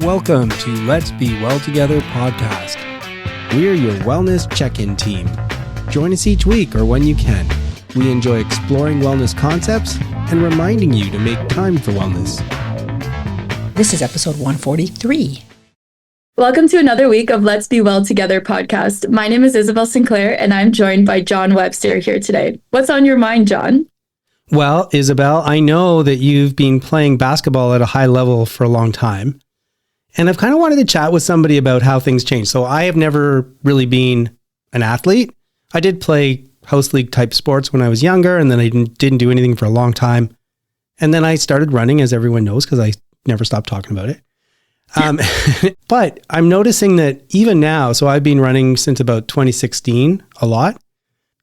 Welcome to Let's Be Well Together podcast. We're your wellness check-in team. Join us each week or when you can. We enjoy exploring wellness concepts and reminding you to make time for wellness. This is episode 143. Welcome to another week of Let's Be Well Together podcast. My name is Isabelle Sinclair, and I'm joined by John Webster here today. What's on your mind, John? Well, Isabelle, I know that you've been playing basketball at a high level for a long time. And I've kind of wanted to chat with somebody about how things change. So I have never really been an athlete. I did play house league type sports when I was younger, and then I didn't do anything for a long time. And then I started running, as everyone knows, because I never stopped talking about it. But I'm noticing that even now, so I've been running since about 2016 a lot.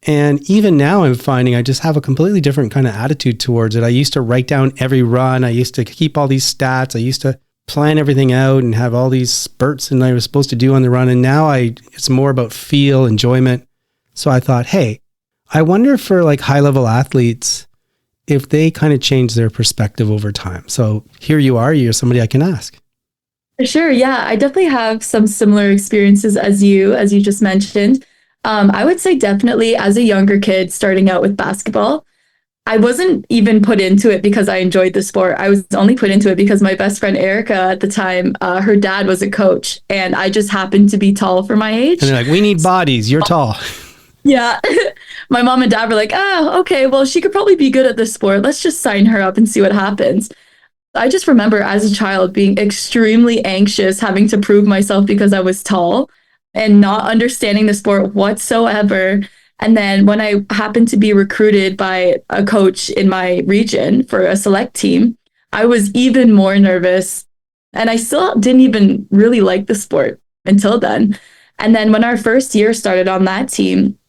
And even now I'm finding I just have a completely different kind of attitude towards it. I used to write down every run. I used to keep all these stats. I used to plan everything out and have all these spurts and I was supposed to do on the run. And now it's more about feel, enjoyment. So I thought, hey, I wonder for like high level athletes, if they kind of change their perspective over time. So here you are, you're somebody I can ask. Sure. Yeah, I definitely have some similar experiences as you just mentioned. I would say definitely as a younger kid starting out with basketball, I wasn't even put into it because I enjoyed the sport. I was only put into it because my best friend Erica at the time, her dad was a coach and I just happened to be tall for my age. And they're like, we need bodies. You're tall. Yeah. My mom and dad were like, oh, okay, well, she could probably be good at this sport. Let's just sign her up and see what happens. I just remember as a child being extremely anxious, having to prove myself because I was tall and not understanding the sport whatsoever. And then when I happened to be recruited by a coach in my region for a select team, I was even more nervous. And I still didn't even really like the sport until then. And then when our first year started on that team,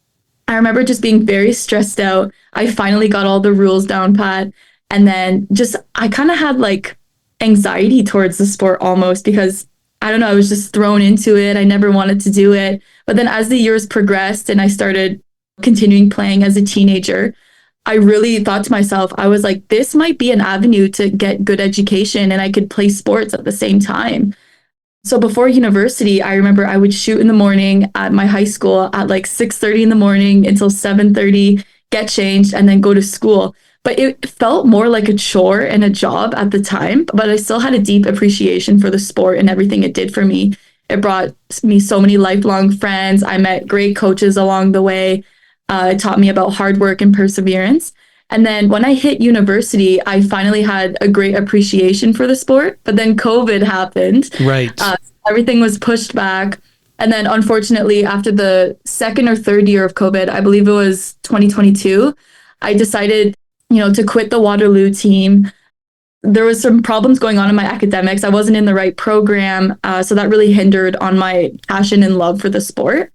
I remember just being very stressed out. I finally got all the rules down pat. And then I kind of had like anxiety towards the sport almost because I don't know, I was just thrown into it. I never wanted to do it. But then as the years progressed and I started continuing playing as a teenager, I really thought to myself, I was like, this might be an avenue to get good education and I could play sports at the same time. So before university, I remember I would shoot in the morning at my high school at like 6:30 in the morning until 7:30, get changed and then go to school. But it felt more like a chore and a job at the time, but I still had a deep appreciation for the sport and everything it did for me. It brought me so many lifelong friends. I met great coaches along the way. It taught me about hard work and perseverance. And then when I hit university, I finally had a great appreciation for the sport. But then COVID happened. Right. Everything was pushed back. And then unfortunately, after the second or third year of COVID, I believe it was 2022, I decided, to quit the Waterloo team. There was some problems going on in my academics. I wasn't in the right program. So that really hindered on my passion and love for the sport.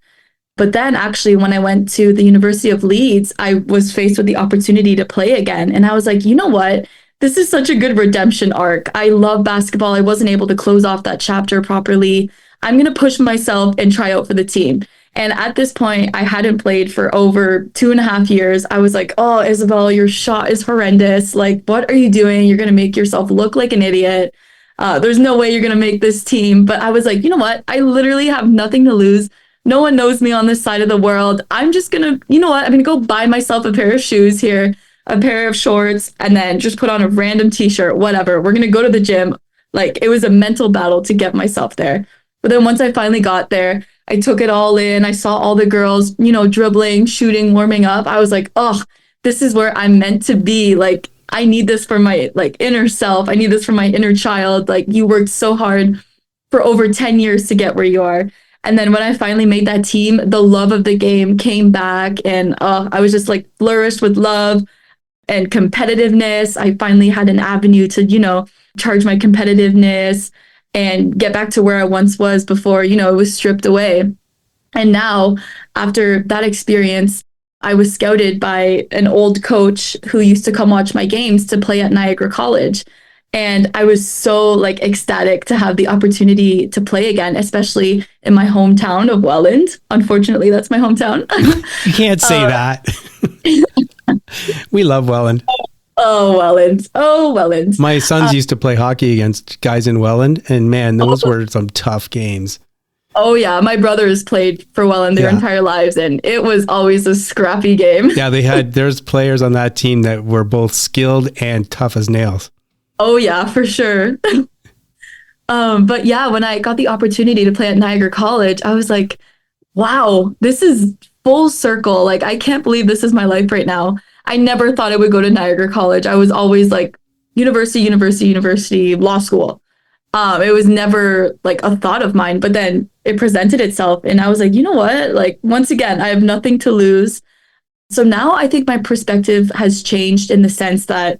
But then actually, when I went to the University of Leeds, I was faced with the opportunity to play again. And I was like, you know what? This is such a good redemption arc. I love basketball. I wasn't able to close off that chapter properly. I'm going to push myself and try out for the team. And at this point, I hadn't played for over 2.5 years. I was like, oh, Isabelle, your shot is horrendous. Like, what are you doing? You're going to make yourself look like an idiot. There's no way you're going to make this team. But I was like, you know what? I literally have nothing to lose. No one knows me on this side of the world. I'm just going to, I'm going to go buy myself a pair of shoes here, a pair of shorts, and then just put on a random t-shirt, whatever. We're going to go to the gym. Like, it was a mental battle to get myself there. But then once I finally got there, I took it all in. I saw all the girls, dribbling, shooting, warming up. I was like, oh, this is where I'm meant to be. Like, I need this for my inner self. I need this for my inner child. Like, you worked so hard for over 10 years to get where you are. And then when I finally made that team, the love of the game came back and I was just like flourished with love and competitiveness. I finally had an avenue to, charge my competitiveness and get back to where I once was before, it was stripped away. And now after that experience, I was scouted by an old coach who used to come watch my games to play at Niagara College. And I was so ecstatic to have the opportunity to play again, especially in my hometown of Welland. Unfortunately, that's my hometown. You can't say that. We love Welland. Oh, Welland. Oh, Welland. My sons used to play hockey against guys in Welland, and man, those were some tough games. Oh, yeah. My brothers played for Welland their entire lives, and it was always a scrappy game. Yeah, there's players on that team that were both skilled and tough as nails. Oh, yeah, for sure. But yeah, when I got the opportunity to play at Niagara College, I was like, wow, this is full circle. Like, I can't believe this is my life right now. I never thought I would go to Niagara College. I was always like university, law school. It was never like a thought of mine, but then it presented itself and I was like, you know what? Like, once again, I have nothing to lose. So now I think my perspective has changed in the sense that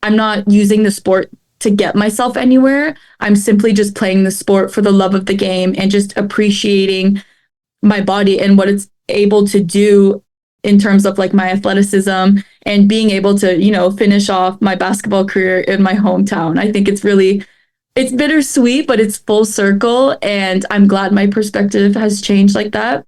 I'm not using the sport to get myself anywhere. I'm simply just playing the sport for the love of the game and just appreciating my body and what it's able to do in terms of like my athleticism and being able to, finish off my basketball career in my hometown. I think it's bittersweet, but it's full circle. And I'm glad my perspective has changed like that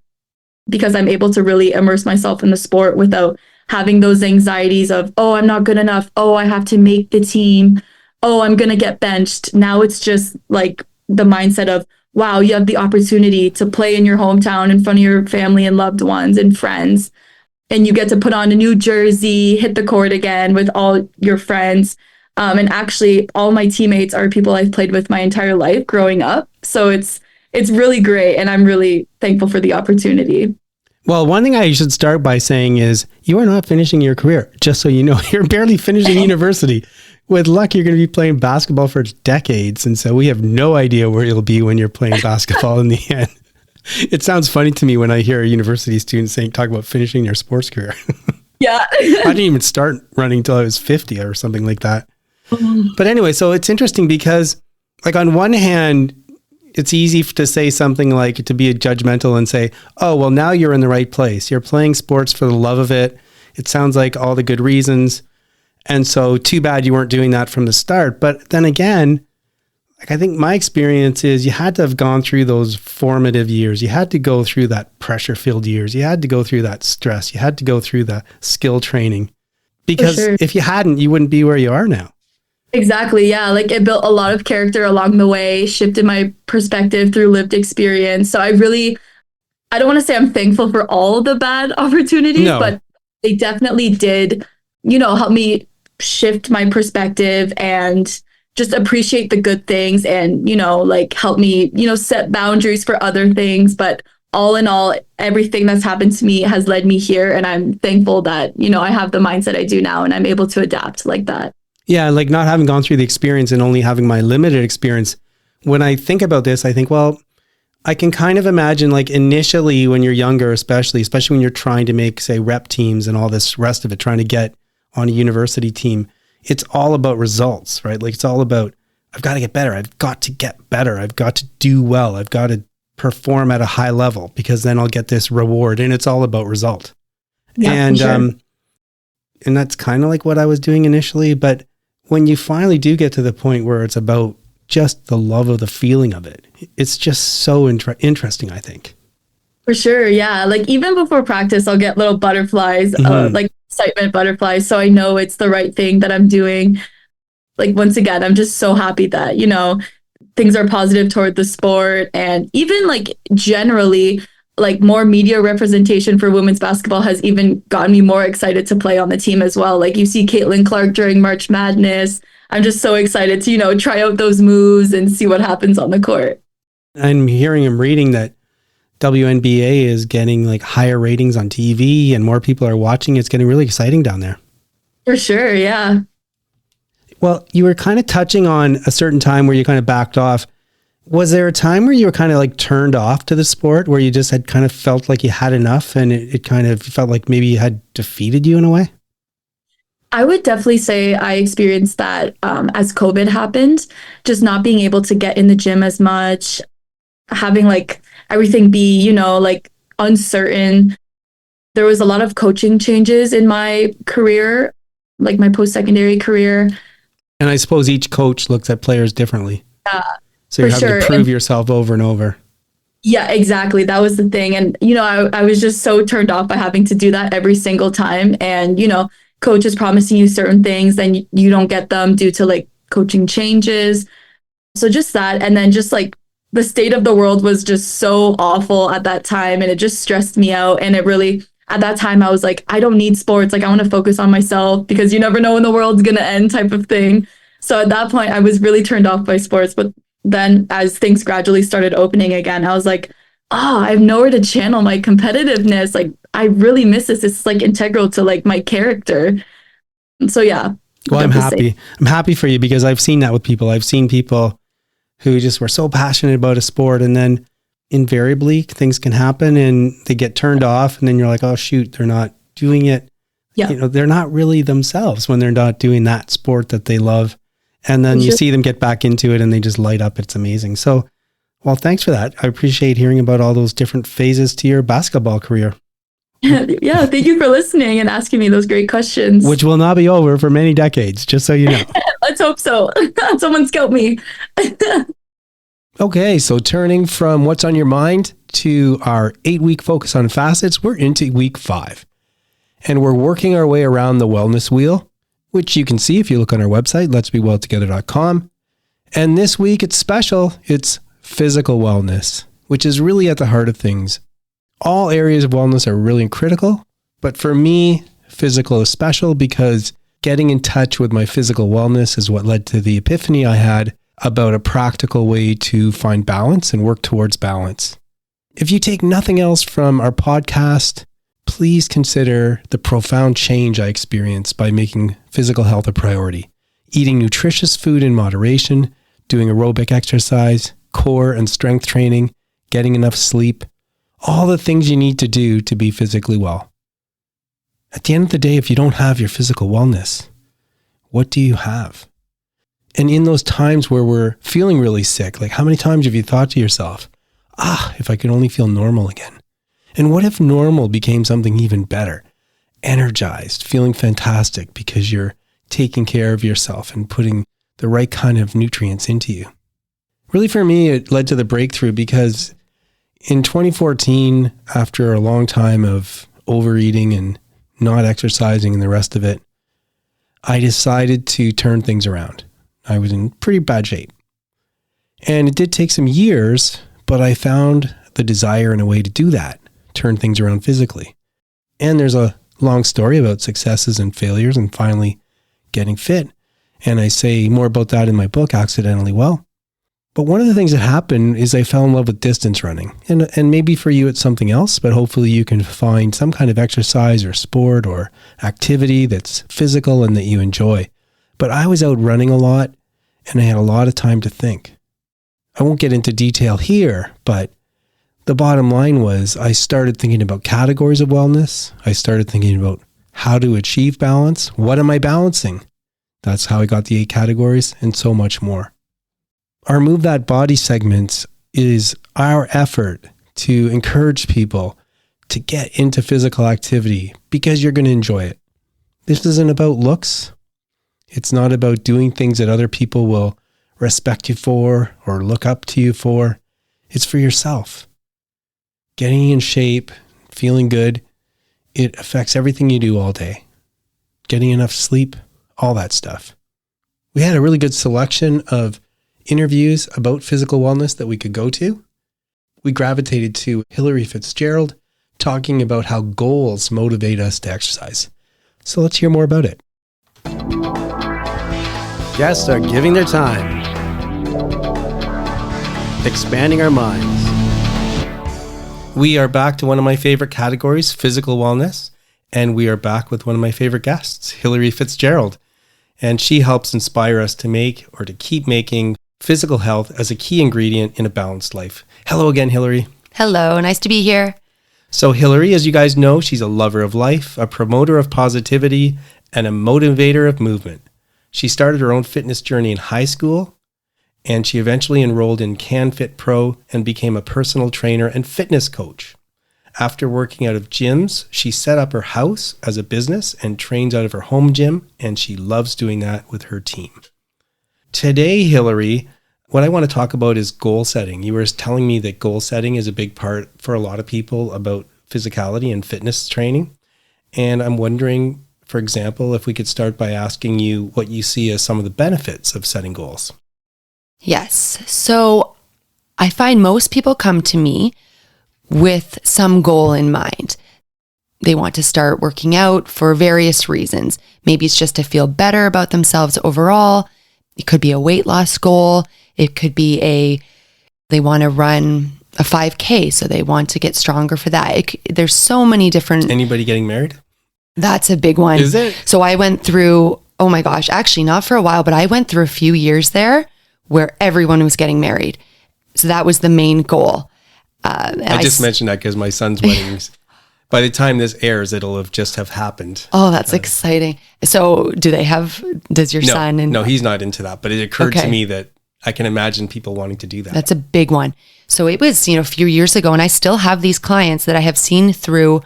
because I'm able to really immerse myself in the sport without having those anxieties of, oh, I'm not good enough. Oh, I have to make the team. Oh, I'm going to get benched. Now it's just like the mindset of, wow, you have the opportunity to play in your hometown in front of your family and loved ones and friends. And you get to put on a new jersey, hit the court again with all your friends. And actually, all my teammates are people I've played with my entire life growing up. So it's really great. And I'm really thankful for the opportunity. Well, one thing I should start by saying is you are not finishing your career. Just so you know, you're barely finishing university. With luck, you're going to be playing basketball for decades. And so we have no idea where you'll be when you're playing basketball in the end. It sounds funny to me when I hear a university student talk about finishing their sports career. Yeah. I didn't even start running until I was 50 or something like that. But anyway, so it's interesting because like on one hand, it's easy to say something like to be judgmental and say, oh, well, now you're in the right place. You're playing sports for the love of it. It sounds like all the good reasons. And so too bad you weren't doing that from the start. But then again, like I think my experience is you had to have gone through those formative years. You had to go through that pressure-filled years. You had to go through that stress. You had to go through the skill training. Because if you hadn't, you wouldn't be where you are now. Exactly. Yeah. Like it built a lot of character along the way, shifted my perspective through lived experience. So I don't want to say I'm thankful for all the bad opportunities, but they definitely did, help me shift my perspective and just appreciate the good things and, like help me, set boundaries for other things. But all in all, everything that's happened to me has led me here. And I'm thankful that, I have the mindset I do now and I'm able to adapt like that. Yeah, like not having gone through the experience and only having my limited experience. When I think about this, I think, well, I can kind of imagine like initially when you're younger, especially when you're trying to make, say, rep teams and all this rest of it, trying to get on a university team, it's all about results, right? Like it's all about, I've got to get better. I've got to get better. I've got to do well. I've got to perform at a high level because then I'll get this reward. And it's all about result. Yeah, and that's kind of like what I was doing initially. But when you finally do get to the point where it's about just the love of the feeling of it, it's just so interesting, I think. For sure. Yeah. Like even before practice, I'll get little butterflies, like excitement butterflies. So I know it's the right thing that I'm doing. Like, once again, I'm just so happy that, things are positive toward the sport. And even like generally, like more media representation for women's basketball has even gotten me more excited to play on the team as well. Like you see Caitlin Clark during March Madness. I'm just so excited to, try out those moves and see what happens on the court. I'm hearing and reading that WNBA is getting like higher ratings on TV and more people are watching. It's getting really exciting down there. For sure. Yeah. Well, you were kind of touching on a certain time where you kind of backed off. Was there a time where you were kind of like turned off to the sport, where you just had kind of felt like you had enough and it kind of felt like maybe it had defeated you in a way? I would definitely say I experienced that as COVID happened, just not being able to get in the gym as much, having like everything be, like uncertain. There was a lot of coaching changes in my career, like my post-secondary career. And I suppose each coach looks at players differently. Yeah. So you're having to prove yourself over and over. Yeah, exactly. That was the thing. And, I was just so turned off by having to do that every single time. And, coach is promising you certain things, then you don't get them due to like coaching changes. So just that. And then just like the state of the world was just so awful at that time. And it just stressed me out. And it really, at that time, I was like, I don't need sports. Like, I want to focus on myself because you never know when the world's going to end type of thing. So at that point, I was really turned off by sports. But then as things gradually started opening again, I was like, oh, I have nowhere to channel my competitiveness. Like, I really miss this. It's like integral to like my character. So yeah. Well, I'm happy. I'm happy for you because I've seen that with people. I've seen people who just were so passionate about a sport, and then invariably things can happen and they get turned off, and then you're like, oh shoot, they're not doing it. Yeah. You know, they're not really themselves when they're not doing that sport that they love. And then you see them get back into it and they just light up. It's amazing. So, well, thanks for that. I appreciate hearing about all those different phases to your basketball career. Yeah, thank you for listening and asking me those great questions. Which will not be over for many decades, just so you know. Let's hope so. Someone scout me. Okay, so turning from what's on your mind to our 8-week focus on facets, we're into week 5. And we're working our way around the wellness wheel, which you can see if you look on our website, letsbewelltogether.com. And this week it's special. It's physical wellness, which is really at the heart of things. All areas of wellness are really critical, but for me, physical is special because getting in touch with my physical wellness is what led to the epiphany I had about a practical way to find balance and work towards balance. If you take nothing else from our podcast, please consider the profound change I experienced by making physical health a priority. Eating nutritious food in moderation, doing aerobic exercise, core and strength training, getting enough sleep, all the things you need to do to be physically well. At the end of the day, if you don't have your physical wellness, what do you have? And in those times where we're feeling really sick, like how many times have you thought to yourself, if I could only feel normal again? And what if normal became something even better? Energized, feeling fantastic because you're taking care of yourself and putting the right kind of nutrients into you. Really for me, it led to the breakthrough because in 2014, after a long time of overeating and not exercising and the rest of it, I decided to turn things around. I was in pretty bad shape. And it did take some years, but I found the desire and a way to do that, turn things around physically. And there's a long story about successes and failures and finally getting fit. And I say more about that in my book, Accidentally Well. But one of the things that happened is I fell in love with distance running. And maybe for you it's something else, but hopefully you can find some kind of exercise or sport or activity that's physical and that you enjoy. But I was out running a lot and I had a lot of time to think. I won't get into detail here, but the bottom line was I started thinking about categories of wellness. I started thinking about how to achieve balance. What am I balancing? That's how I got the 8 categories and so much more. Our Move That Body segments is our effort to encourage people to get into physical activity because you're going to enjoy it. This isn't about looks. It's not about doing things that other people will respect you for or look up to you for. It's for yourself. Getting in shape, feeling good, it affects everything you do all day. Getting enough sleep, all that stuff. We had a really good selection of interviews about physical wellness that we could go to. We gravitated to Hillary Fitzgerald talking about how goals motivate us to exercise. So let's hear more about it. Guests are giving their time, expanding our minds. We are back to one of my favorite categories, physical wellness, and we are back with one of my favorite guests, Hillary Fitzgerald. And she helps inspire us to make or to keep making physical health as a key ingredient in a balanced life. Hello again, Hillary. Hello, nice to be here. So Hillary, as you guys know, she's a lover of life, a promoter of positivity, and a motivator of movement. She started her own fitness journey in high school, and she eventually enrolled in CanFit Pro and became a personal trainer and fitness coach. After working out of gyms, she set up her house as a business and trains out of her home gym, and she loves doing that with her team. Today, Hillary, what I want to talk about is goal setting. You were telling me that goal setting is a big part for a lot of people about physicality and fitness training. And I'm wondering, for example, if we could start by asking you what you see as some of the benefits of setting goals. Yes. So I find most people come to me with some goal in mind. They want to start working out for various reasons. Maybe it's just to feel better about themselves overall. It could be a weight loss goal. It could be they want to run a 5K, so they want to get stronger for that. There's so many different... Anybody getting married? That's a big one. Is it? So I went through, oh my gosh, actually not for a while, but I went through a few years there where everyone was getting married. So that was the main goal. I just mentioned that because my son's weddings, by the time this airs, it'll have happened. Oh, that's exciting. So does your son? No, he's not into that, but it occurred to me that I can imagine people wanting to do that. That's a big one. So it was, a few years ago, and I still have these clients that I have seen through,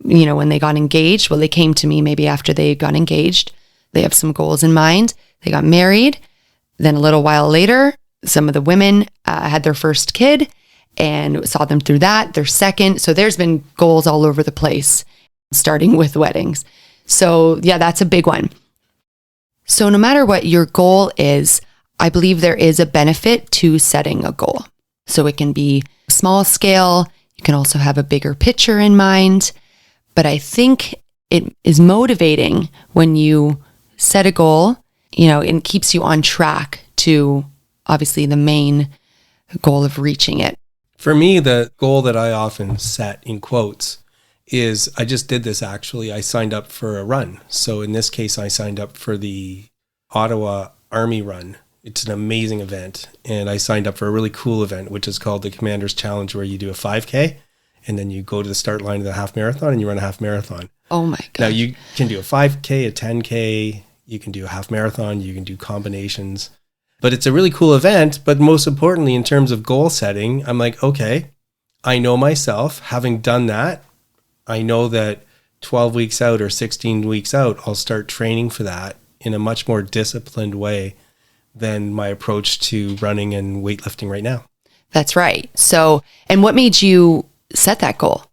when they got engaged. Well, they came to me maybe after they got engaged. They have some goals in mind. They got married. Then a little while later, some of the women had their first kid and saw them through that, their second. So there's been goals all over the place, starting with weddings. So yeah, that's a big one. So no matter what your goal is, I believe there is a benefit to setting a goal. So it can be small scale. You can also have a bigger picture in mind. But I think it is motivating when you set a goal, and keeps you on track to obviously the main goal of reaching it. For me, the goal that I often set in quotes is, I just did this actually. I signed up for a run. So in this case, I signed up for the Ottawa Army Run. It's an amazing event. And I signed up for a really cool event, which is called the Commander's Challenge, where you do a 5K and then you go to the start line of the half marathon and you run a half marathon. Oh my God. Now you can do a 5K, a 10K, you can do a half marathon, you can do combinations. But it's a really cool event. But most importantly, in terms of goal setting, I'm like, okay, I know myself. Having done that, I know that 12 weeks out or 16 weeks out, I'll start training for that in a much more disciplined way than my approach to running and weightlifting right now. That's right. So, and what made you set that goal?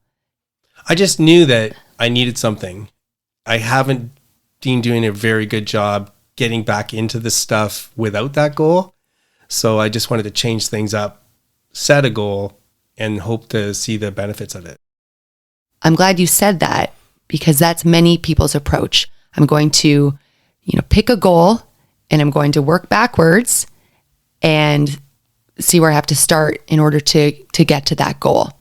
I just knew that I needed something. I haven't been doing a very good job getting back into this stuff without that goal. So I just wanted to change things up, set a goal, and hope to see the benefits of it. I'm glad you said that, because that's many people's approach. I'm going to, pick a goal and I'm going to work backwards and see where I have to start in order to get to that goal.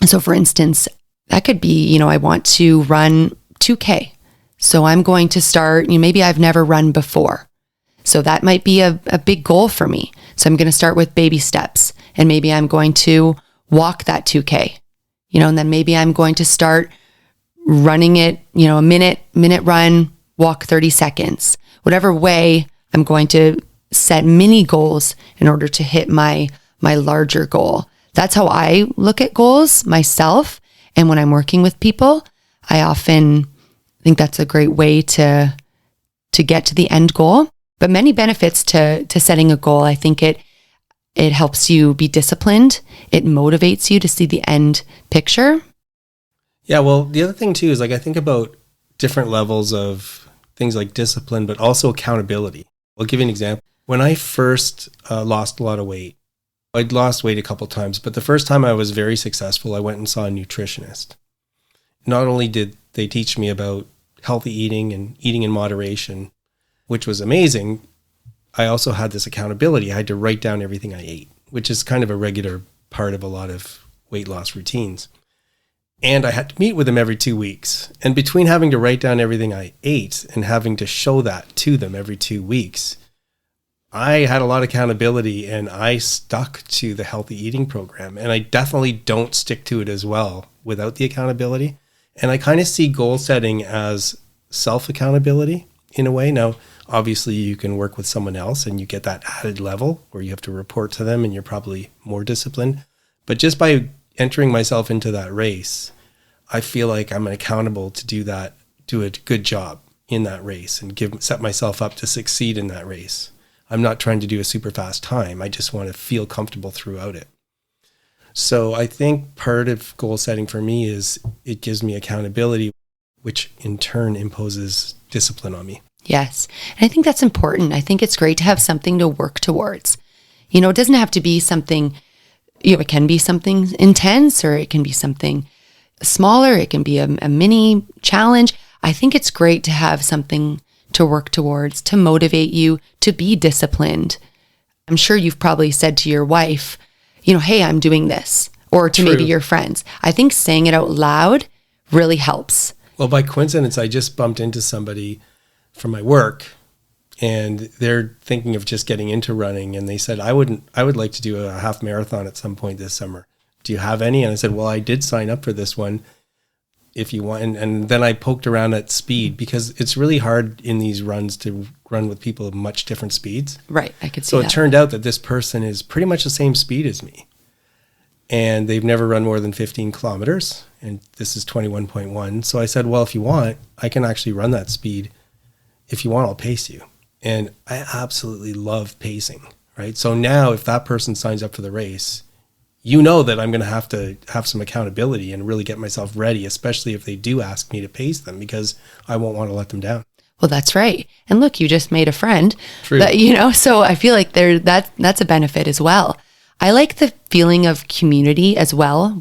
So for instance, that could be, I want to run 2K. So I'm going to start, maybe I've never run before. So that might be a big goal for me. So I'm going to start with baby steps, and maybe I'm going to walk that 2K, and then maybe I'm going to start running it, a minute run, walk 30 seconds, whatever way. I'm going to set mini goals in order to hit my larger goal. That's how I look at goals myself. And when I'm working with people, I often think that's a great way to get to the end goal. But many benefits to setting a goal. I think it helps you be disciplined. It motivates you to see the end picture. Yeah, well, the other thing too is, I think about different levels of things like discipline, but also accountability. I'll give you an example. When I first lost a lot of weight, I'd lost weight a couple times, but the first time I was very successful, I went and saw a nutritionist. Not only did they teach me about healthy eating and eating in moderation, which was amazing, I also had this accountability. I had to write down everything I ate, which is kind of a regular part of a lot of weight loss routines. And I had to meet with them every 2 weeks. And between having to write down everything I ate and having to show that to them every 2 weeks, I had a lot of accountability, and I stuck to the healthy eating program. And I definitely don't stick to it as well without the accountability. And I kind of see goal setting as self-accountability in a way. Now, obviously you can work with someone else and you get that added level where you have to report to them and you're probably more disciplined. But just by entering myself into that race, I feel like I'm accountable to do a good job in that race and set myself up to succeed in that race. I'm not trying to do a super fast time. I just want to feel comfortable throughout it. So I think part of goal setting for me is it gives me accountability which in turn imposes discipline on me. Yes. And I think that's important. I think it's great to have something to work towards. You know, it doesn't have to be something, it can be something intense, or it can be something smaller. It can be a mini challenge. I think it's great to have something to work towards, to motivate you, to be disciplined. I'm sure you've probably said to your wife, hey, I'm doing this, or to maybe your friends. I think saying it out loud really helps. Well, by coincidence, I just bumped into somebody from my work, and they're thinking of just getting into running. And they said, I would like to do a half marathon at some point this summer. Do you have any? And I said, well, I did sign up for this one if you want. And then I poked around at speed, because it's really hard in these runs to run with people of much different speeds. Right. I could see so that. It turned out that this person is pretty much the same speed as me. And they've never run more than 15 kilometers. And this is 21.1. So I said, well, if you want, I can actually run that speed. If you want, I'll pace you. And I absolutely love pacing, right? So now if that person signs up for the race, that I'm going to have some accountability and really get myself ready, especially if they do ask me to pace them, because I won't want to let them down. Well, that's right. And look, you just made a friend. True. That, so I feel like that's a benefit as well. I like the feeling of community as well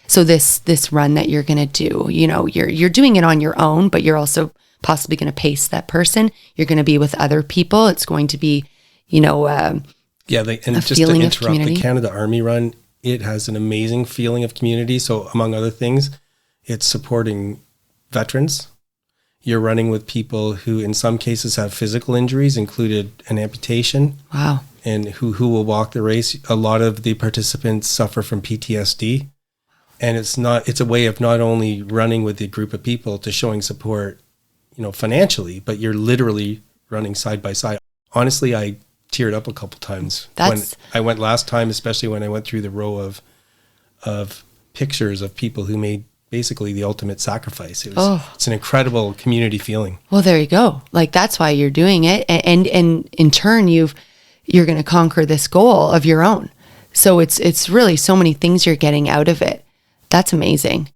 so this run that you're going to do, you're doing it on your own, but you're also possibly going to pace that person. You're going to be with other people. It's going to be, and just to interrupt, the Canada Army Run, it has an amazing feeling of community. So among other things, it's supporting veterans. You're running with people who in some cases have physical injuries, included an amputation. Wow. And who will walk the race. A lot of the participants suffer from PTSD. And it's a way of not only running with a group of people to showing support, financially, but you're literally running side by side. Honestly, I teared up a couple times when I went last time, especially when I went through the row of pictures of people who made basically the ultimate sacrifice. It's an incredible community feeling. Well, there you go. Like, that's why you're doing it. And in turn, you're going to conquer this goal of your own. So it's really so many things you're getting out of it. That's amazing.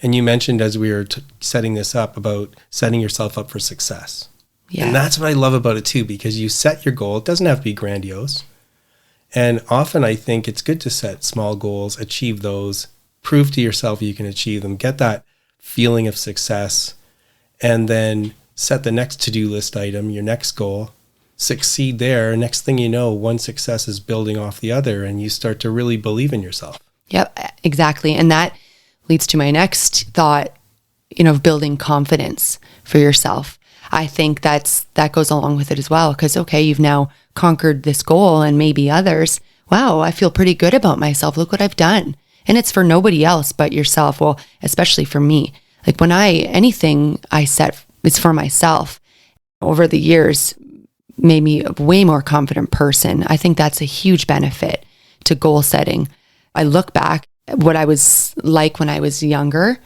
And you mentioned as we were setting this up about setting yourself up for success. Yeah. And that's what I love about it too, because you set your goal. It doesn't have to be grandiose. And often I think it's good to set small goals, achieve those, prove to yourself you can achieve them, get that feeling of success, and then set the next to-do list item, your next goal, succeed there. Next thing you know, one success is building off the other, and you start to really believe in yourself. Yep, exactly. And that leads to my next thought, of building confidence for yourself. I think that goes along with it as well, because, okay, you've now conquered this goal and maybe others. Wow, I feel pretty good about myself. Look what I've done. And it's for nobody else but yourself. Well, especially for me. Like anything I set, it's for myself. Over the years, made me a way more confident person. I think that's a huge benefit to goal setting. I look back at what I was like when I was younger.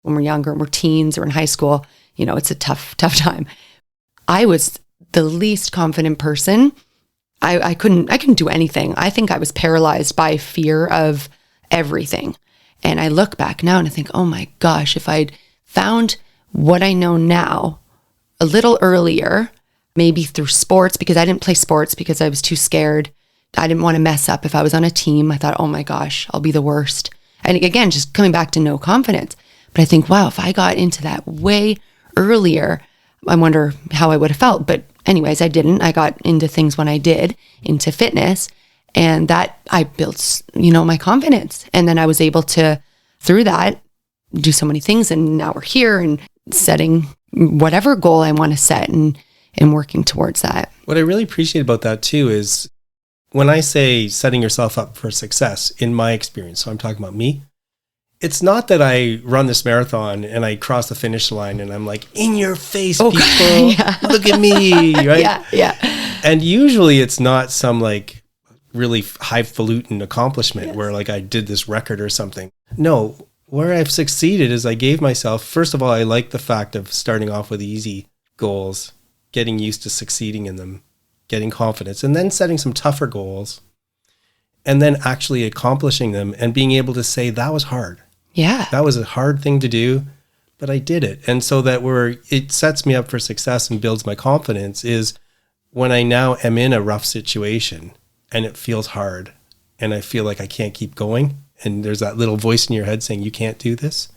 When we're younger, we're teens or in high school, it's a tough time. I was the least confident person. I couldn't do anything. I think I was paralyzed by fear of everything. And I look back now and I think, oh my gosh, if I'd found what I know now a little earlier, maybe through sports, because I didn't play sports because I was too scared. I didn't want to mess up. If I was on a team, I thought, oh my gosh, I'll be the worst. And again, just coming back to no confidence. But I think, wow, if I got into that way earlier, I wonder how I would have felt. But anyways, I didn't. I got into things when I did, into fitness. And that I built, my confidence. And then I was able to, through that, do so many things. And now we're here and setting whatever goal I want to set and working towards that. What I really appreciate about that too is when I say setting yourself up for success, in my experience, so I'm talking about me, it's not that I run this marathon and I cross the finish line and I'm like, in your face, people, yeah. Look at me, right? Yeah. And usually it's not some like really highfalutin accomplishment where like I did this record or something. No, where I've succeeded is I gave myself, first of all, I like the fact of starting off with easy goals, getting used to succeeding in them, getting confidence, and then setting some tougher goals, and then actually accomplishing them and being able to say that was hard. Yeah. That was a hard thing to do, but I did it. And so it sets me up for success and builds my confidence is when I now am in a rough situation and it feels hard and I feel like I can't keep going. And there's that little voice in your head saying, you can't do this.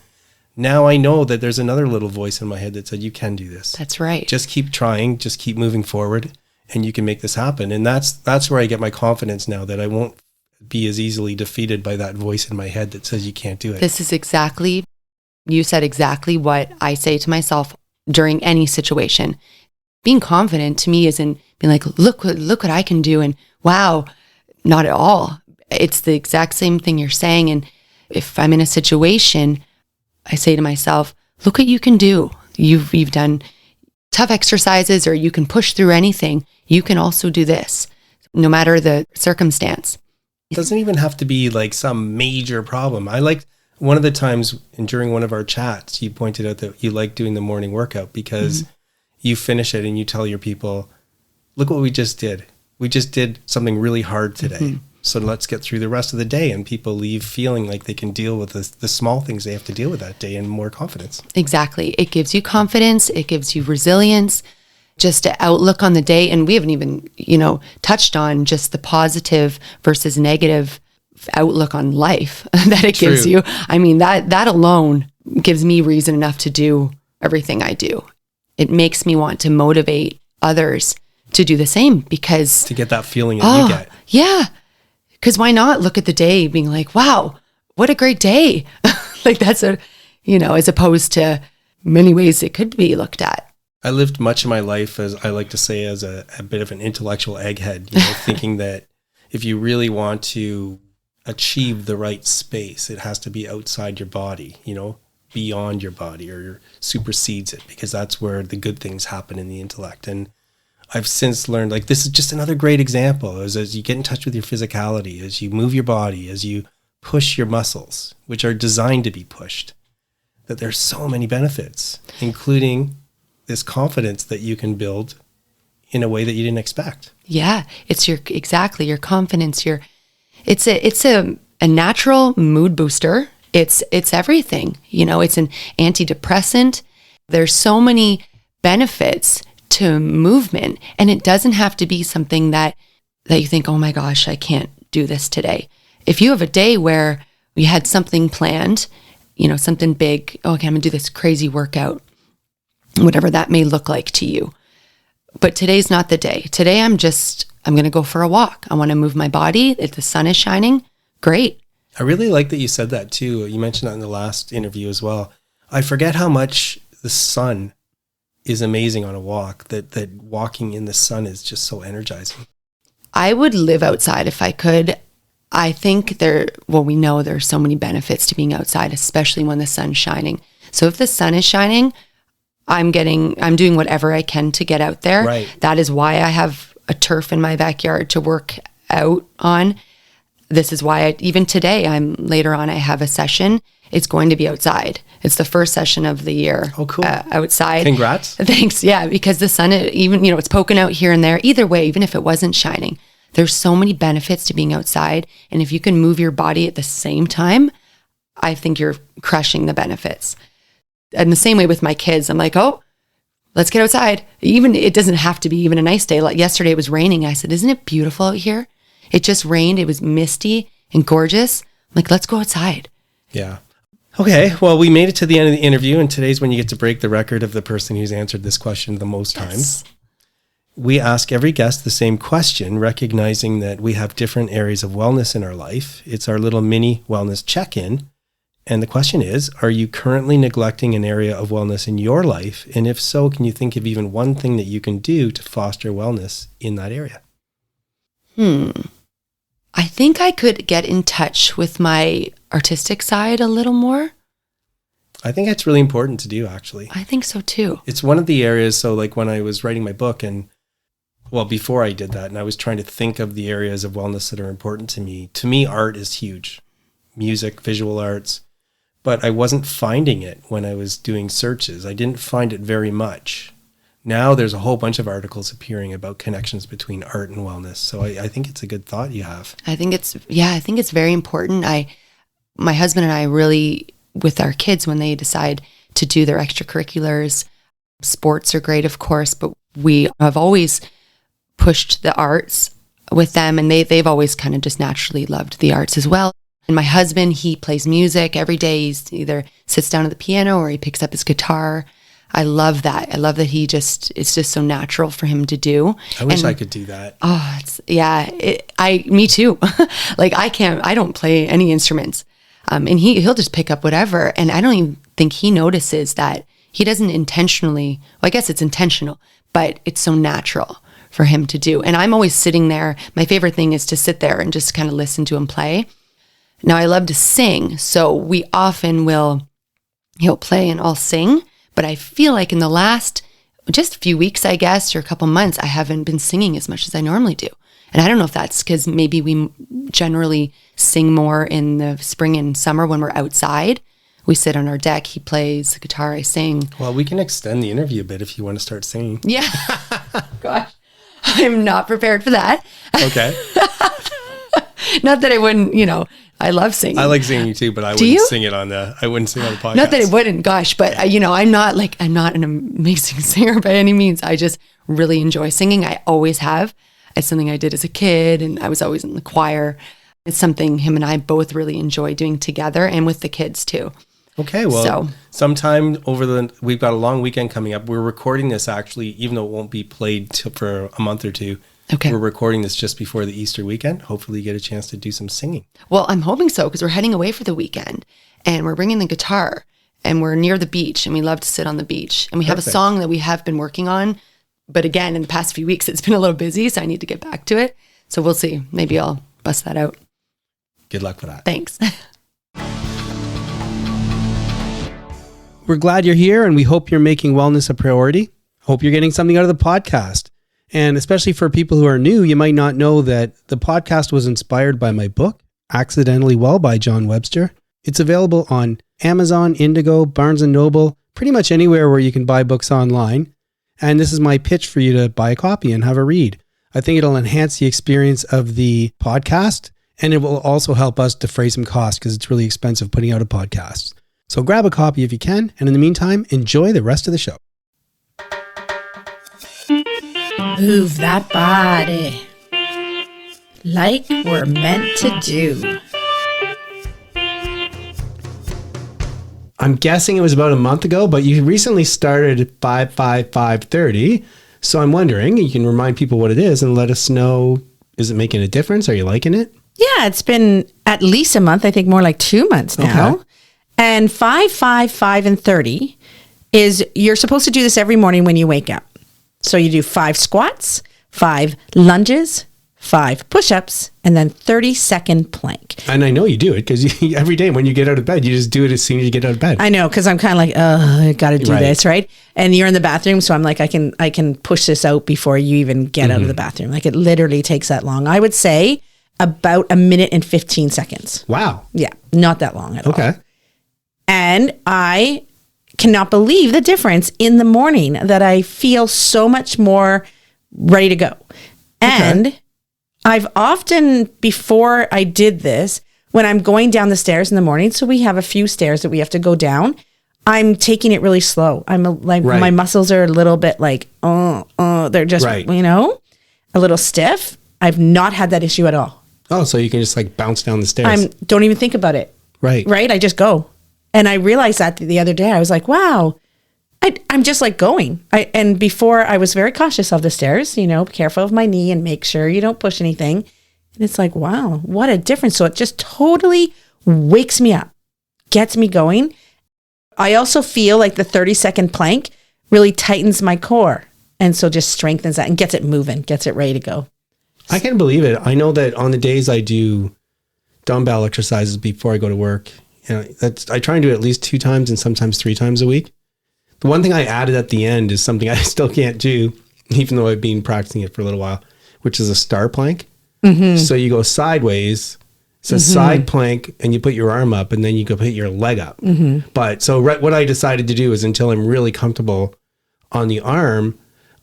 Now I know that there's another little voice in my head that said, you can do this. That's right. Just keep trying, just keep moving forward, and you can make this happen. And that's where I get my confidence now, that I won't be as easily defeated by that voice in my head that says you can't do it. This is you said exactly what I say to myself during any situation. Being confident to me isn't being like, look what I can do. And wow, not at all. It's the exact same thing you're saying. And if I'm in a situation, I say to myself, look what you can do. You've done tough exercises, or you can push through anything. You can also do this, no matter the circumstance. It doesn't even have to be like some major problem. I like one of the times during one of our chats, you pointed out that you like doing the morning workout because you finish it and you tell your people, look what we just did. We just did something really hard today. So let's get through the rest of the day. And people leave feeling like they can deal with the small things they have to deal with that day and more confidence. Exactly. It gives you confidence. It gives you resilience, just an outlook on the day. And we haven't even, touched on just the positive versus negative outlook on life that it gives you. I mean, that alone gives me reason enough to do everything I do. It makes me want to motivate others to do the same, because to get that feeling that you get. Yeah. Because why not look at the day being like, wow, what a great day. Like that's as opposed to many ways it could be looked at. I lived much of my life, as I like to say, as a bit of an intellectual egghead, thinking that if you really want to achieve the right space, it has to be outside your body, beyond your body, or supersedes it, because that's where the good things happen in the intellect. And I've since learned, like, this is just another great example, as you get in touch with your physicality, as you move your body, as you push your muscles, which are designed to be pushed, that there's so many benefits, including this confidence that you can build in a way that you didn't expect. Yeah, it's your confidence. It's a natural mood booster. It's everything. It's an antidepressant. There's so many benefits to movement, and it doesn't have to be something that you think, oh my gosh, I can't do this today. If you have a day where you had something planned, something big, okay, I'm gonna do this crazy workout, whatever that may look like to you. But today's not the day. Today I'm gonna go for a walk. I want to move my body. If the sun is shining, great. I really like that you said that too. You mentioned that in the last interview as well. I forget how much the sun is amazing on a walk, that walking in the sun is just so energizing. I would live outside if I could. I think we know there's so many benefits to being outside, especially when the sun's shining. So if the sun is shining, I'm doing whatever I can to get out there. Right. That is why I have a turf in my backyard to work out on. This is why even today, later on, I have a session. It's going to be outside. It's the first session of the year. Oh, cool. Outside. Congrats. Thanks. Yeah, because the sun, even, it's poking out here and there. Either way, even if it wasn't shining, there's so many benefits to being outside. And if you can move your body at the same time, I think you're crushing the benefits. And the same way with my kids, I'm like, oh, let's get outside. Even it doesn't have to be even a nice day. Like yesterday it was raining. I said, isn't it beautiful out here? It just rained. It was misty and gorgeous. I'm like, let's go outside. Yeah. Okay. Well, we made it to the end of the interview, and today's when you get to break the record of the person who's answered this question the most times. We ask every guest the same question, recognizing that we have different areas of wellness in our life. It's our little mini wellness check-in. And the question is, are you currently neglecting an area of wellness in your life? And if so, can you think of even one thing that you can do to foster wellness in that area? I think I could get in touch with my artistic side a little more. I think that's really important to do, actually. I think so too. It's one of the areas, so like when I was writing my book before I did that, and I was trying to think of the areas of wellness that are important to me, art is huge. Music, visual arts. But I wasn't finding it when I was doing searches. I didn't find it very much. Now there's a whole bunch of articles appearing about connections between art and wellness. So I think it's a good thought you have. I think it's very important. My husband and I really, with our kids, when they decide to do their extracurriculars. Sports are great, of course, but we have always pushed the arts with them, and they've always kind of just naturally loved the arts as well. And my husband, he plays music every day. He's either sits down at the piano or he picks up his guitar. I love that. I love that it's just so natural for him to do. I wish I could do that. Oh, me too. Like I don't play any instruments. And he'll just pick up whatever. And I don't even think he notices that he doesn't intentionally, well, I guess it's intentional, but it's so natural for him to do. And I'm always sitting there. My favorite thing is to sit there and just kind of listen to him play. Now I love to sing. So we often he'll play and I'll sing, but I feel like in the last just a few weeks, I guess, or a couple months, I haven't been singing as much as I normally do. And I don't know if that's because maybe we generally sing more in the spring and summer when we're outside. We sit on our deck. He plays the guitar. I sing. Well, we can extend the interview a bit if you want to start singing. Yeah. Gosh, I'm not prepared for that. Okay. Not that I wouldn't, I love singing. I like singing too, but I wouldn't sing it on the podcast. Not that I wouldn't, gosh, but I'm not an amazing singer by any means. I just really enjoy singing. I always have. It's something I did as a kid, and I was always in the choir. It's something him and I both really enjoy doing together, and with the kids too. Okay, well, sometime we've got a long weekend coming up. We're recording this actually, even though it won't be played for a month or two. Okay. We're recording this just before the Easter weekend. Hopefully you get a chance to do some singing. Well, I'm hoping so, because we're heading away for the weekend and we're bringing the guitar and we're near the beach and we love to sit on the beach. And we have a song that we have been working on. But again, in the past few weeks, it's been a little busy, so I need to get back to it. So we'll see. Maybe I'll bust that out. Good luck for that. Thanks. We're glad you're here, and we hope you're making wellness a priority. Hope you're getting something out of the podcast. And especially for people who are new, you might not know that the podcast was inspired by my book, Accidentally Well by John Webster. It's available on Amazon, Indigo, Barnes & Noble, pretty much anywhere where you can buy books online. And this is my pitch for you to buy a copy and have a read. I think it'll enhance the experience of the podcast, and it will also help us defray some costs because it's really expensive putting out a podcast. So grab a copy if you can, and in the meantime, enjoy the rest of the show. Move that body like we're meant to do. I'm guessing it was about a month ago, but you recently started at 55530. So I'm wondering, you can remind people what it is and let us know, is it making a difference? Are you liking it? Yeah, it's been at least a month, I think more like 2 months now. Okay. And 555 and 30 is you're supposed to do this every morning when you wake up. So you do 5 squats, 5 lunges, 5 push-ups, and then 30-second plank. And I know you do it because every day when you get out of bed, you just do it as soon as you get out of bed. I know, because I'm kind of like, I got to do this, right? And you're in the bathroom, so I'm like, I can push this out before you even get out of the bathroom. Like it literally takes that long. I would say about 1 minute and 15 seconds. Wow. Yeah, not that long at all. Okay. And I cannot believe the difference in the morning that I feel so much more ready to go. And I've often, before I did this, when I'm going down the stairs in the morning, so we have a few stairs that we have to go down, I'm taking it really slow. My muscles are a little bit like, they're just, a little stiff. I've not had that issue at all. Oh, so you can just like bounce down the stairs. Don't even think about it. Right. Right? I just go. And I realized that the other day. I was like, wow, I'm just like going. And before I was very cautious of the stairs, careful of my knee and make sure you don't push anything. And it's like, wow, what a difference. So it just totally wakes me up, gets me going. I also feel like the 30-second plank really tightens my core. And so just strengthens that and gets it moving, gets it ready to go. I can believe it. I know that on the days I do dumbbell exercises before I go to work, I try and do it at least 2 times and sometimes 3 times a week. The one thing I added at the end is something I still can't do, even though I've been practicing it for a little while, which is a star plank. Mm-hmm. So you go sideways, it's a side plank, and you put your arm up, and then you go put your leg up. Mm-hmm. But so what I decided to do is until I'm really comfortable on the arm,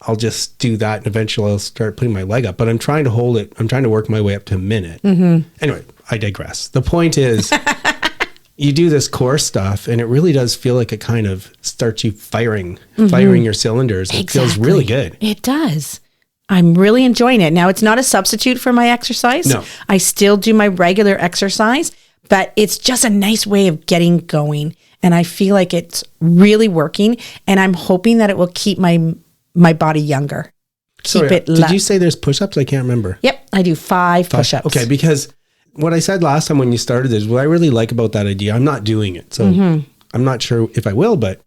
I'll just do that, and eventually I'll start putting my leg up. But I'm trying to hold it. I'm trying to work my way up to a minute. Mm-hmm. Anyway, I digress. The point is, you do this core stuff and it really does feel like it kind of starts you firing your cylinders. It feels really good. It does. I'm really enjoying it. Now, it's not a substitute for my exercise. No. I still do my regular exercise, but it's just a nice way of getting going. And I feel like it's really working. And I'm hoping that it will keep my body younger. Did you say there's push-ups? I can't remember. Yep. I do 5 push-ups. Okay, because what I said last time when you started is what I really like about that idea. I'm not doing it, so I'm not sure if I will, but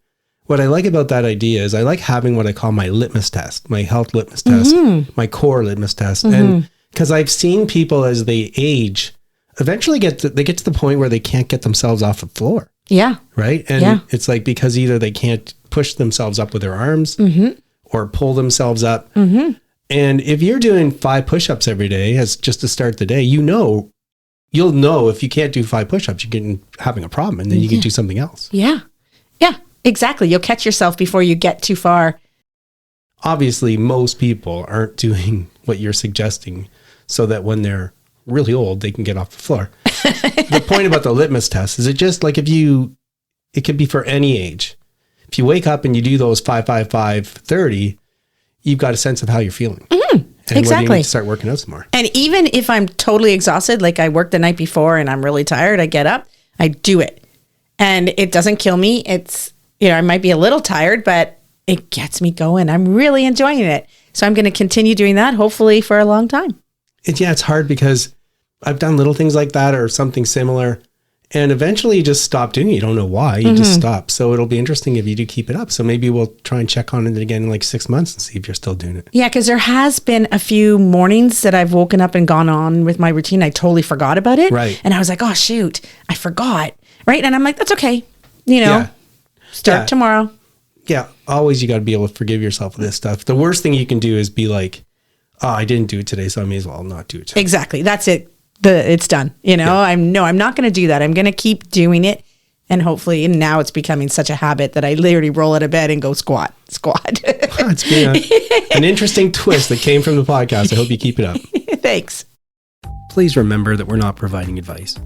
what I like about that idea is I like having what I call my litmus test, my health litmus test, my core litmus test. And because I've seen people as they age, eventually they get to the point where they can't get themselves off the floor. Yeah. Right? And it's like because either they can't push themselves up with their arms or pull themselves up. And if you're doing 5 push-ups every day as just to start the day, you'll know if you can't do 5 push-ups, you're having a problem, and then you can do something else. Yeah. Yeah, exactly. You'll catch yourself before you get too far. Obviously, most people aren't doing what you're suggesting so that when they're really old, they can get off the floor. The point about the litmus test is it just like it could be for any age. If you wake up and you do those 5, 5, 5, 30, you've got a sense of how you're feeling. And exactly. when you need to start working out some more. And even if I'm totally exhausted, like I worked the night before and I'm really tired, I get up, I do it. And it doesn't kill me. It's, I might be a little tired, but it gets me going. I'm really enjoying it. So I'm going to continue doing that, hopefully for a long time. It's hard because I've done little things like that or something similar. And eventually you just stop doing it. You don't know why. You just stop. So it'll be interesting if you do keep it up. So maybe we'll try and check on it again in like 6 months and see if you're still doing it. Yeah, because there has been a few mornings that I've woken up and gone on with my routine. I totally forgot about it. Right. And I was like, oh, shoot, I forgot. Right. And I'm like, that's okay. Start tomorrow. Yeah. Always you got to be able to forgive yourself for this stuff. The worst thing you can do is be like, oh, I didn't do it today, so I may as well not do it today. Exactly. That's it. It's done. I'm not going to do that. I'm going to keep doing it. And hopefully, and now it's becoming such a habit that I literally roll out of bed and go squat. It's been an interesting twist that came from the podcast. I hope you keep it up. Thanks. Please remember that we're not providing advice.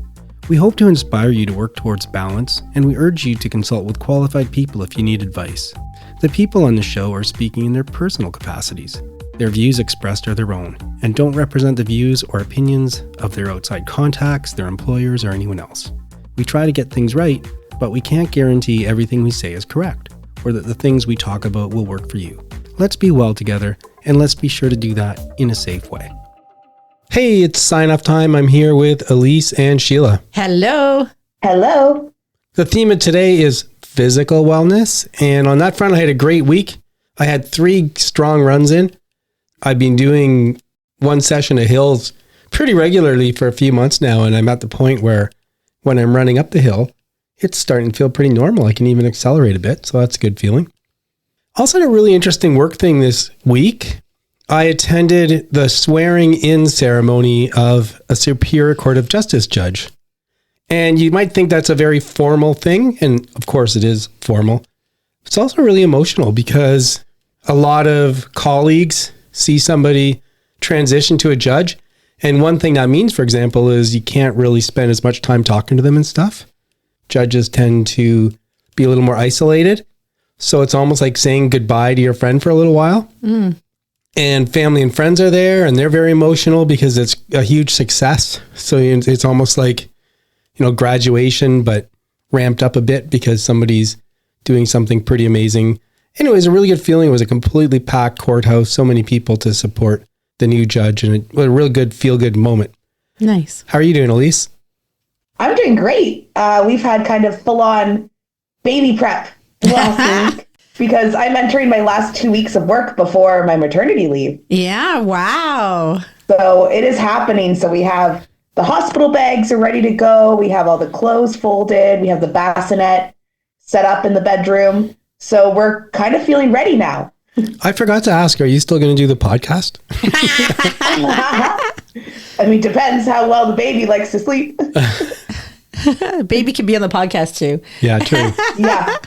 We hope to inspire you to work towards balance, and we urge you to consult with qualified people if you need advice. The people on the show are speaking in their personal capacities. Their views expressed are their own and don't represent the views or opinions of their outside contacts, their employers, or anyone else. We try to get things right, but we can't guarantee everything we say is correct or that the things we talk about will work for you. Let's be well together, and let's be sure to do that in a safe way. Hey, it's sign-off time. I'm here with Elise and Sheila. Hello. Hello. The theme of today is physical wellness, and on that front, I had a great week. I had 3 strong runs in. I've been doing 1 session of hills pretty regularly for a few months now, and I'm at the point where when I'm running up the hill, it's starting to feel pretty normal. I can even accelerate a bit, so that's a good feeling. Also had a really interesting work thing this week. I attended the swearing in ceremony of a Superior Court of Justice judge. And you might think that's a very formal thing, and of course it is formal. It's also really emotional because a lot of colleagues see somebody transition to a judge. And one thing that means, for example, is you can't really spend as much time talking to them and stuff. Judges tend to be a little more isolated. So it's almost like saying goodbye to your friend for a little while. And family and friends are there and they're very emotional because it's a huge success. So it's almost like, graduation, but ramped up a bit because somebody's doing something pretty amazing. Anyway, it was a really good feeling. It was a completely packed courthouse, so many people to support the new judge, and it was a real good, feel-good moment. Nice. How are you doing, Elise? I'm doing great. We've had kind of full-on baby prep last week because I'm entering my last 2 weeks of work before my maternity leave. Yeah, wow. So it is happening. So we have the hospital bags are ready to go. We have all the clothes folded. We have the bassinet set up in the bedroom. So we're kind of feeling ready now. I forgot to ask, are you still going to do the podcast? I mean, depends how well the baby likes to sleep. Baby can be on the podcast too. Yeah, true. Yeah.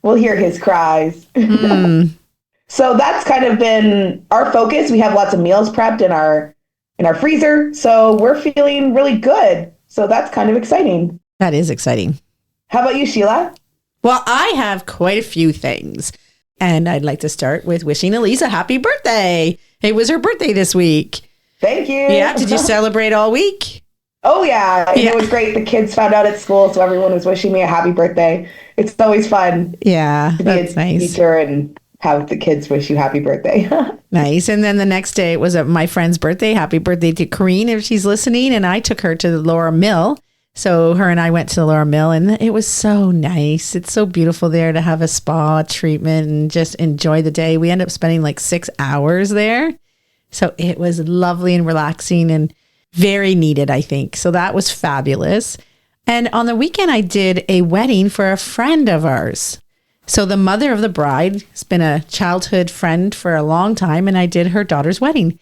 We'll hear his cries. So that's kind of been our focus. We have lots of meals prepped in our freezer. So we're feeling really good. So that's kind of exciting. That is exciting. How about you, Sheila? Well, I have quite a few things. And I'd like to start with wishing Elise a happy birthday. It was her birthday this week. Thank you. Yeah. Did you celebrate all week? Oh, yeah. It was great. The kids found out at school, so everyone was wishing me a happy birthday. It's always fun Yeah, to be that's a nice. teacher and have the kids wish you happy birthday. Nice. And then the next day it was my friend's birthday. Happy birthday to Corrine if she's listening. And I took her to the Laura Mill. So her and I went to the Laura Mill and it was so nice. It's so beautiful there to have a spa treatment and just enjoy the day. We ended up spending like 6 hours there. So it was lovely and relaxing and very needed, I think. So that was fabulous. And on the weekend, I did a wedding for a friend of ours. So the mother of the bride has been a childhood friend for a long time, and I did her daughter's wedding.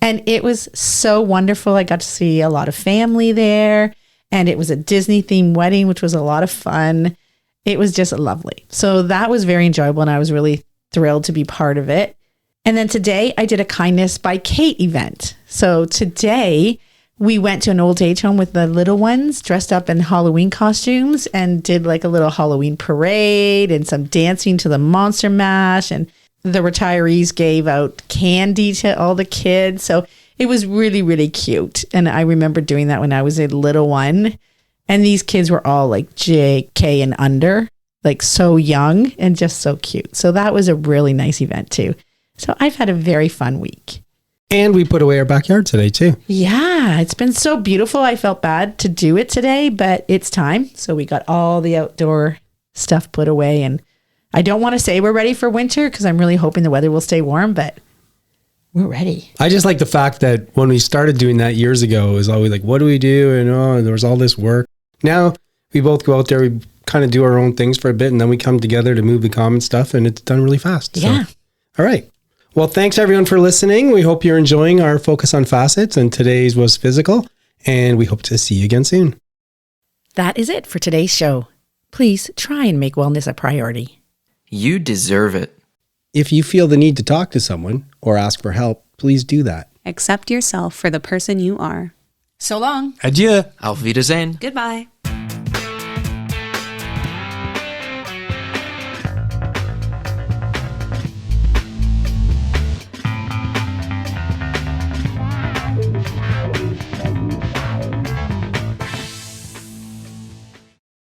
And it was so wonderful. I got to see a lot of family there, and it was a Disney themed wedding, which was a lot of fun. It was just lovely. So that was very enjoyable, and I was really thrilled to be part of it. And then today I did a Kindness by Kate event. So today we went to an old age home with the little ones dressed up in Halloween costumes and did like a little Halloween parade and some dancing to the Monster Mash. And the retirees gave out candy to all the kids. So it was really, really cute. And I remember doing that when I was a little one. And these kids were all like JK and under, like so young and just so cute. So that was a really nice event too. So I've had a very fun week. And we put away our backyard today too. Yeah, it's been so beautiful. I felt bad to do it today, but it's time. So we got all the outdoor stuff put away. And I don't want to say we're ready for winter because I'm really hoping the weather will stay warm, but we're ready. I just like the fact that when we started doing that years ago, it was always like, what do we do? And there was all this work. Now we both go out there, we kind of do our own things for a bit, and then we come together to move the common stuff, and it's done really fast. Yeah. So, all right. Well, thanks everyone for listening. We hope you're enjoying our focus on facets, and today's was physical, and we hope to see you again soon. That is it for today's show. Please try and make wellness a priority. You deserve it. If you feel the need to talk to someone or ask for help, please do that. Accept yourself for the person you are. So long. Adieu. Auf Wiedersehen. Goodbye.